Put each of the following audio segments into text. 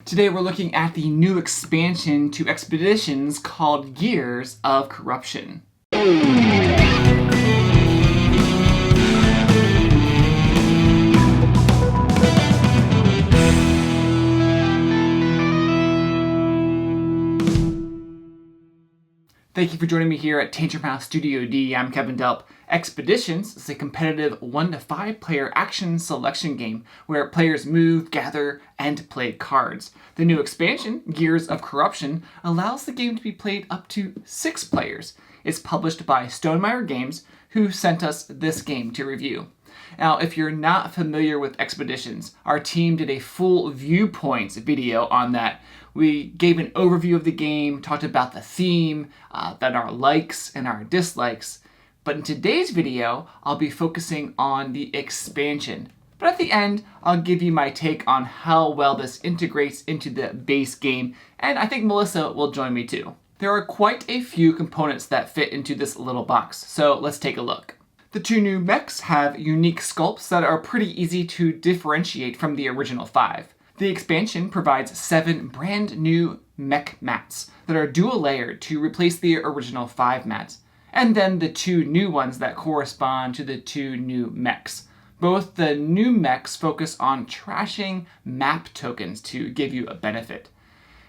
Today we're looking at the new expansion to Expeditions called Gears of Corruption. Thank you for joining me here at Tangermouse Studio D. I'm Kevin Delp. Expeditions is a competitive 1 to 5 player action selection game where players move, gather, and play cards. The new expansion, Gears of Corruption, allows the game to be played up to 6 players. It's published by Stonemaier Games, who sent us this game to review. Now, if you're not familiar with Expeditions, our team did a full viewpoints video on that. We gave an overview of the game, talked about the theme, then our likes and our dislikes. But in today's video, I'll be focusing on the expansion. But at the end, I'll give you my take on how well this integrates into the base game, and I think Melissa will join me too. There are quite a few components that fit into this little box, so let's take a look. The 2 new mechs have unique sculpts that are pretty easy to differentiate from the original 5. The expansion provides 7 brand new mech mats that are dual layered to replace the original 5 mats, and then the 2 new ones that correspond to the 2 new mechs. Both the new mechs focus on trashing map tokens to give you a benefit.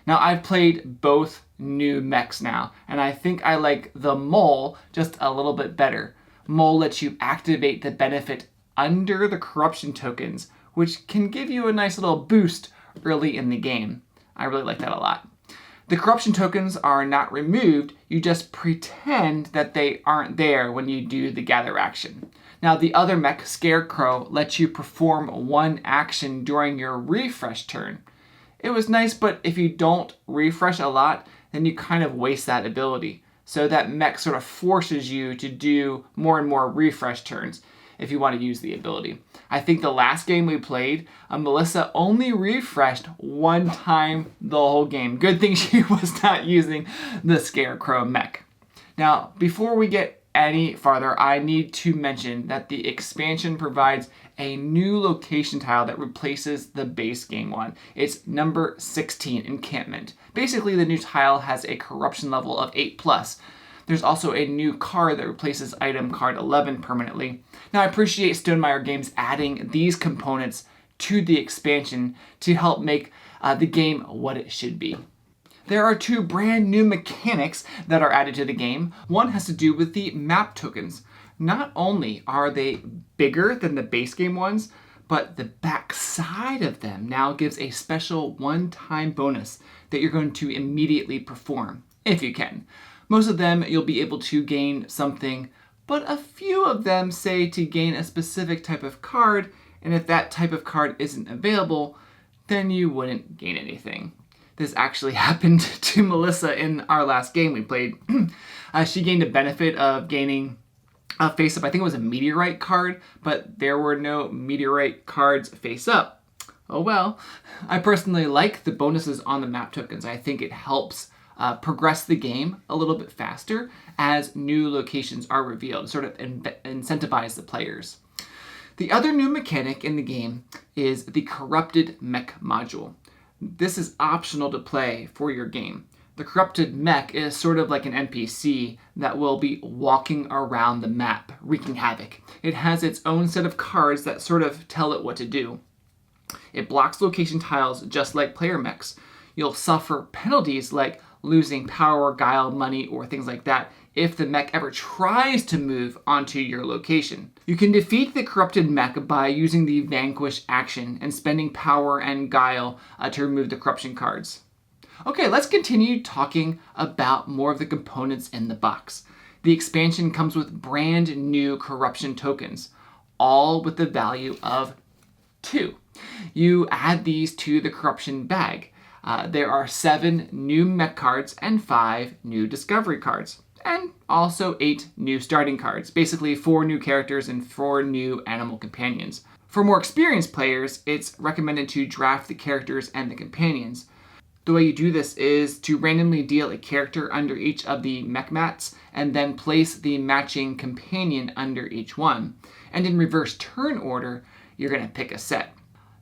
Now, I've played both new mechs now, and I think I like the mole just a little bit better. Mole lets you activate the benefit under the corruption tokens, which can give you a nice little boost early in the game. I really like that a lot. The corruption tokens are not removed, you just pretend that they aren't there when you do the gather action. Now, the other mech, Scarecrow, lets you perform 1 action during your refresh turn. It was nice, but if you don't refresh a lot, then you kind of waste that ability. So that mech sort of forces you to do more and more refresh turns if you want to use the ability. I think the last game we played, Melissa only refreshed 1 time the whole game. Good thing she was not using the Scarecrow mech. Now, before we get any farther, I need to mention that the expansion provides a new location tile that replaces the base game one. It's number 16, Encampment. Basically, the new tile has a corruption level of 8+. There's also a new card that replaces item card 11 permanently. Now, I appreciate Stonemaier Games adding these components to the expansion to help make the game what it should be. There are 2 brand new mechanics that are added to the game. One has to do with the map tokens. Not only are they bigger than the base game ones, but the back side of them now gives a special 1-time bonus that you're going to immediately perform, if you can. Most of them you'll be able to gain something, but a few of them say to gain a specific type of card, and if that type of card isn't available, then you wouldn't gain anything. This actually happened to Melissa in our last game we played. She gained a benefit of gaining a face-up. I think it was a meteorite card, but there were no meteorite cards face-up. Oh well. I personally like the bonuses on the map tokens. I think it helps progress the game a little bit faster as new locations are revealed, sort of incentivize the players. The other new mechanic in the game is the Corrupted Mech module. This is optional to play for your game. The Corrupted Mech is sort of like an NPC that will be walking around the map, wreaking havoc. It has its own set of cards that sort of tell it what to do. It blocks location tiles just like player mechs. You'll suffer penalties like losing power, guile, money, or things like that if the mech ever tries to move onto your location. You can defeat the corrupted mech by using the Vanquish action and spending power and guile to remove the corruption cards. Okay, let's continue talking about more of the components in the box. The expansion comes with brand new corruption tokens, all with the value of 2. You add these to the corruption bag. There are 7 new mech cards and 5 new discovery cards, and also 8 new starting cards, basically 4 new characters and 4 new animal companions. For more experienced players, it's recommended to draft the characters and the companions. The way you do this is to randomly deal a character under each of the mech mats and then place the matching companion under each one. And in reverse turn order, you're going to pick a set.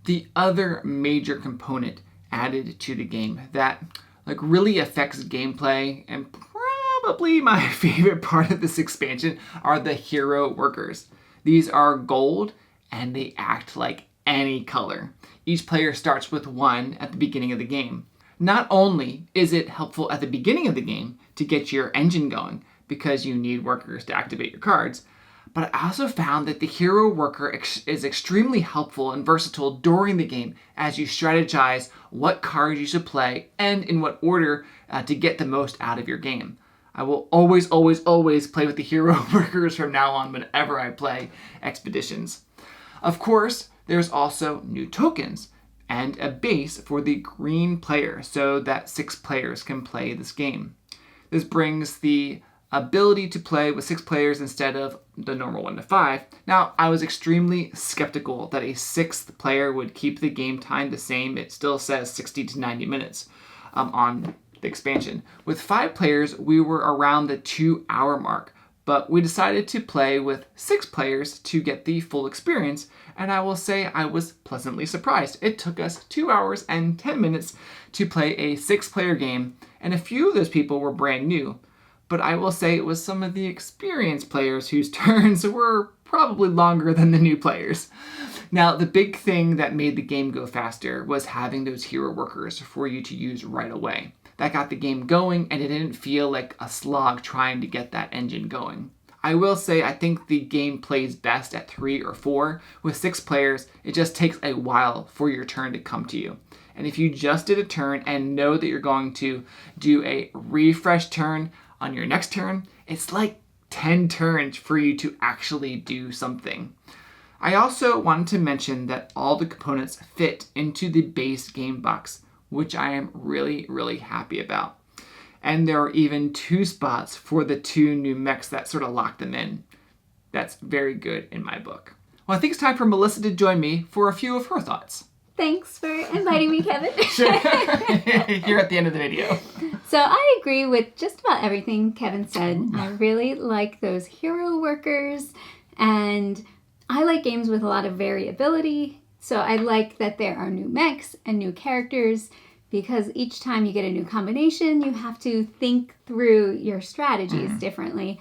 The other major component added to the game that like really affects gameplay, and probably my favorite part of this expansion are the hero workers. These are gold and they act like any color. Each player starts with one at the beginning of the game. Not only is it helpful at the beginning of the game to get your engine going because you need workers to activate your cards, but I also found that the hero worker is extremely helpful and versatile during the game as you strategize what cards you should play and in what order to get the most out of your game. I will always, always, always play with the hero workers from now on whenever I play Expeditions. Of course, there's also new tokens and a base for the green player so that 6 players can play this game. This brings the ability to play with 6 players instead of the normal 1 to 5. Now, I was extremely skeptical that a 6th player would keep the game time the same. It still says 60 to 90 minutes on the expansion. With 5 players, we were around the 2-hour mark, but we decided to play with 6 players to get the full experience, and I will say I was pleasantly surprised. It took us 2 hours and 10 minutes to play a 6-player game, and a few of those people were brand new. But I will say it was some of the experienced players whose turns were probably longer than the new players. Now, the big thing that made the game go faster was having those hero workers for you to use right away. That got the game going, and it didn't feel like a slog trying to get that engine going. I will say I think the game plays best at 3 or 4. With 6 players, it just takes a while for your turn to come to you. And if you just did a turn and know that you're going to do a refresh turn on your next turn, it's like 10 turns for you to actually do something. I also wanted to mention that all the components fit into the base game box, which I am really, really happy about. And there are even 2 spots for the 2 new mechs that sort of lock them in. That's very good in my book. Well, I think it's time for Melissa to join me for a few of her thoughts. Thanks for inviting me, Kevin. Sure. Here at the end of the video. So I agree with just about everything Kevin said. I really like those hero workers, and I like games with a lot of variability. So I like that there are new mechs and new characters, because each time you get a new combination, you have to think through your strategies differently.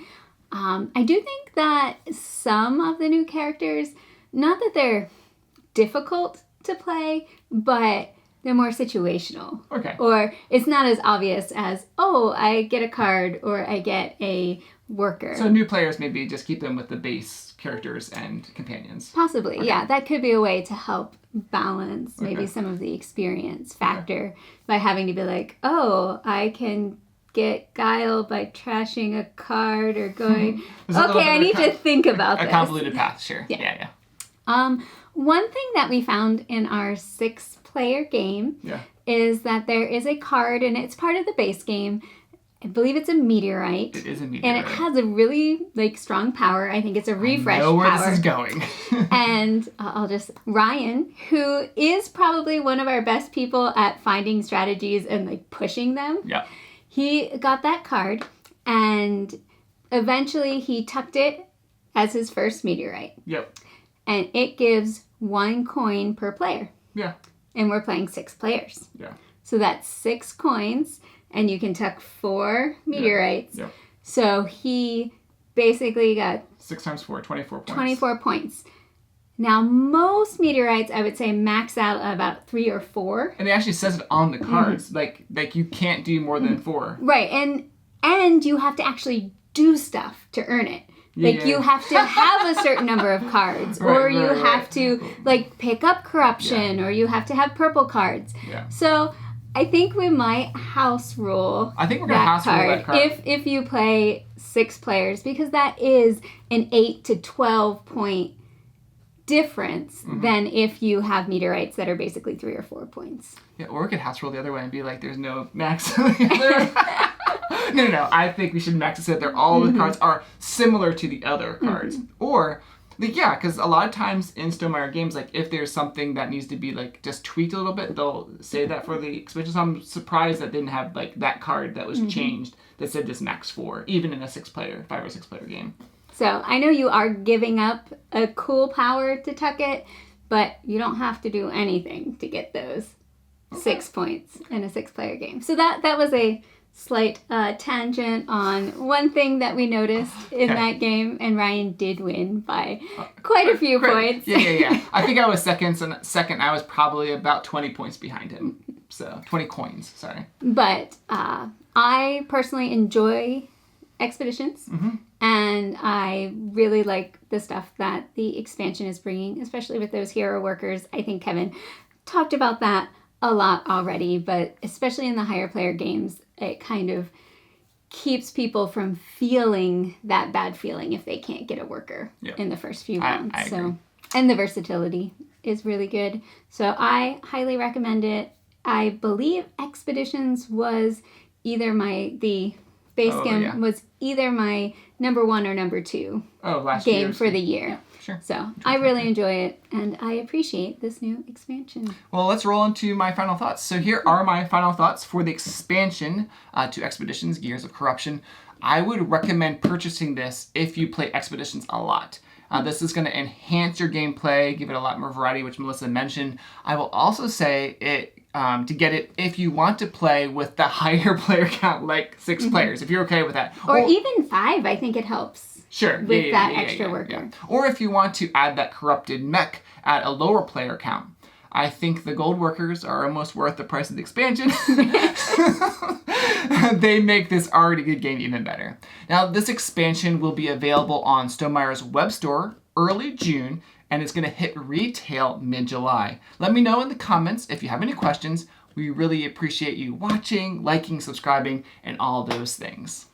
I do think that some of the new characters, not that they're difficult to play, but they're more situational. Okay. Or it's not as obvious as, oh, I get a card or I get a worker. So new players, maybe just keep them with the base characters and companions. Possibly, Okay. yeah. That could be a way to help balance maybe some of the experience factor by having to be like, oh, I can get guile by trashing a card or going, okay, I need to think about this. A convoluted path, sure. Yeah. One thing that we found in our 6-player game is that there is a card, and it's part of the base game. I believe it's a meteorite. It is a meteorite. And it has a really strong power. I think it's a refresh power. I know where this is going. And Ryan, who is probably one of our best people at finding strategies and pushing them. Yep. He got that card, and eventually he tucked it as his first meteorite. Yep. And it gives 1 coin per player. Yeah. And we're playing 6 players. Yeah. So that's 6 coins, and you can tuck 4 meteorites. Yep. So he basically got 6 times 4, 24 points. 24 points. Now, most meteorites, I would say, max out at about 3 or 4. And it actually says it on the cards. Like you can't do more than 4. Right, and you have to actually do stuff to earn it. You have to have a certain number of cards, or you have to pick up corruption, or you have to have purple cards. Yeah. So I think we might house rule. I think we're gonna house rule that card if you play 6 players, because that is an 8 to 12 point difference than if you have meteorites that are basically 3 or 4 points. Yeah, or we could house rule the other way and be like, there's no max. No. I think we should max it so that all the cards are similar to the other cards. Or, because a lot of times in Stonemaier Games, if there's something that needs to be, just tweaked a little bit, they'll say that for the expansion. So I'm surprised that didn't have, that card that was changed that said just max 4, even in a 5 or 6 player game. So I know you are giving up a cool power to tuck it, but you don't have to do anything to get those 6 points in a 6-player game. So that was a slight tangent on one thing that we noticed in that game, and Ryan did win by quite a few points. Yeah. I think I was second. I was probably about 20 points behind him. So 20 coins, sorry. But I personally enjoy Expeditions, and I really like the stuff that the expansion is bringing, especially with those hero workers. I think Kevin talked about that a lot already, but especially in the higher player games, it kind of keeps people from feeling that bad feeling if they can't get a worker in the first few rounds. I agree. And the versatility is really good. So I highly recommend it. I believe Expeditions was either the base game was either my number 1 or number 2 game for the year. Yeah, sure. So I really enjoy it, and I appreciate this new expansion. Well, let's roll into my final thoughts. So here are my final thoughts for the expansion to Expeditions, Gears of Corruption. I would recommend purchasing this if you play Expeditions a lot. This is going to enhance your gameplay, give it a lot more variety, which Melissa mentioned. I will also say it to get it if you want to play with the higher player count, like 6 players, if you're okay with that. Or even 5, I think it helps. Sure. With that extra worker. Or if you want to add that corrupted mech at a lower player count. I think the gold workers are almost worth the price of the expansion. They make this already good game even better. Now, this expansion will be available on Stonemeier's web store early June, and it's going to hit retail mid-July. Let me know in the comments if you have any questions. We really appreciate you watching, liking, subscribing, and all those things.